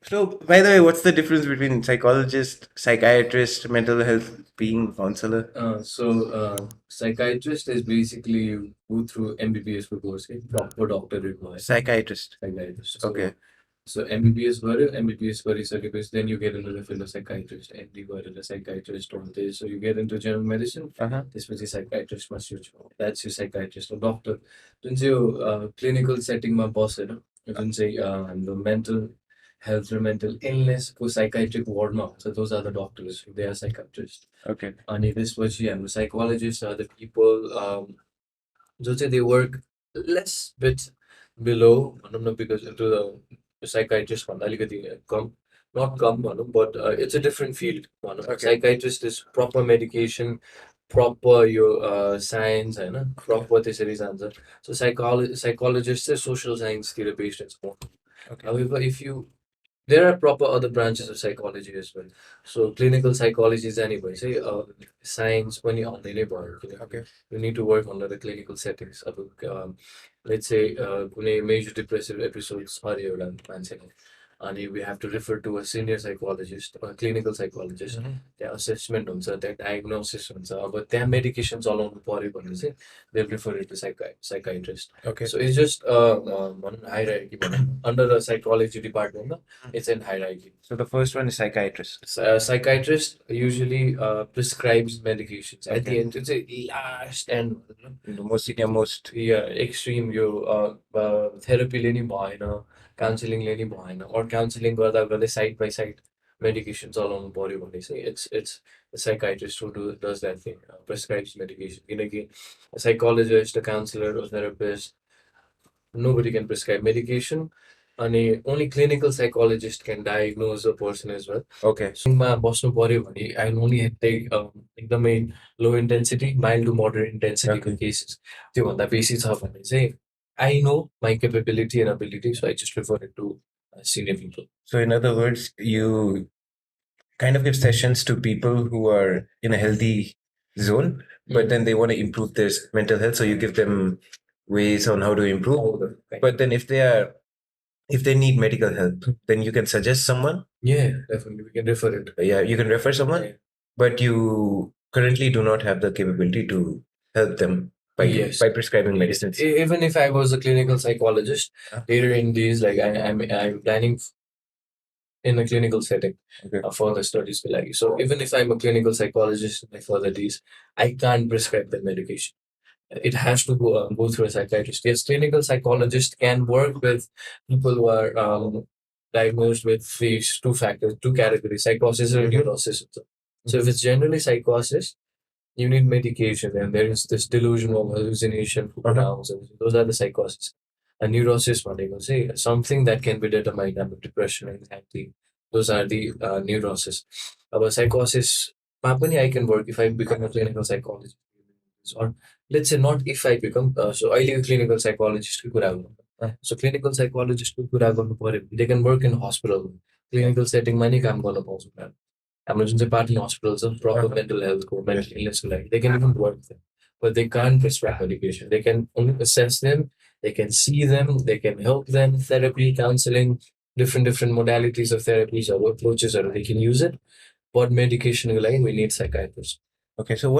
So, by the way, what's the difference between psychologist, psychiatrist, mental health being counselor? Psychiatrist is basically you go through MBBS course, proper doctor required. Psychiatrist. Psychiatrist. Okay. So MBBS were MBBS were certificates, then you get into the field of psychiatrist, MD were the psychiatrist or this. So you get into general medicine. Uh-huh. This was the psychiatrist must you that's your psychiatrist or doctor. Then you clinical setting my boss, then say the mental health or mental illness को psychiatric ward now. So those are the doctors. They are psychiatrists. Okay. And this was yeah, the psychologists are the people so say they work less bit below because into the psychiatrist one come not come but it's a different field one. Okay. Psychiatrist is proper medication, proper your science and proper this is answer. So psychologist is social science therapist and so on. Okay. However, if you there are proper other branches of psychology as well. So clinical psychology is anyway. Say science when you're on the labor, Okay. you need to work under the clinical settings. Let's say major depressive episodes are here and we have to refer to a senior psychologist or a clinical psychologist. Mhm. Their assessment on their diagnosis on but their medications all on the body they'll refer it to psychiatrist. Okay. So it's just one hierarchy under the psychology department. It's in hierarchy. So the first one is psychiatrist. Psychiatrist usually prescribes medications. At the Okay. end, it's a last and The most senior most. yeah, extreme yo therapy लेनी भएन, counseling लेनी भएन, or counseling गर्दा गर्दै side by side medications चलाउनु पर्यो भने चाहिँ it's a psychiatrist who does that thing, prescribes medication. किनकि a psychologist, a counselor, a therapist, nobody can prescribe medication. And only clinical psychologist can diagnose a person as well. Okay. So मा बस्नु पर्यो भने I only take एकदमै low intensity, mild to moderate intensity Okay. cases. त्योभन्दा बेसी छ भने चाहिँ I know my capability and ability, so I just refer it to senior people. So in other words, you kind of give sessions to people who are in a healthy zone, but then they want to improve their mental health. So you give them ways on how to improve. But then if they need medical help, then you can suggest someone. Yeah, definitely we can refer it. Yeah, you can refer someone, Yeah. but you currently do not have the capability to help them by Yes. by prescribing medicines. Even if I was a clinical psychologist, Huh? later in these, like I'm planning in a clinical setting Okay. further studies will like. So even if I'm a clinical psychologist in my further these, I can't prescribe the medication. It has to go through a psychiatrist. Yes, clinical psychologist can work with people who are diagnosed with these two factors, two categories, psychosis or neurosis. So if it's generally psychosis, you need medication, and there is this delusional hallucination, pronouns, and those are the psychosis. A neurosis, one you say something that can be determined under depression, anxiety. Those are the neurosis. About psychosis, I can work if I become a clinical psychologist. Or let's say not if I become so I a clinical psychologist को कुरा गर्नु. So clinical psychologist को कुरा गर्नु पर्यो they can work in hospital. Clinical setting मा नि काम गर्न पाउँछ उनीहरू. हाम्रो जुन चाहिँ पार्टी hospital छ proper mental health को mental illness को लागि they can even work there. But they can't prescribe medication. They can only assess them, they can see them, they can help them, therapy, counseling, different modalities of therapies or approaches or they can use it. But medication को लागि we need psychiatrists. Okay, so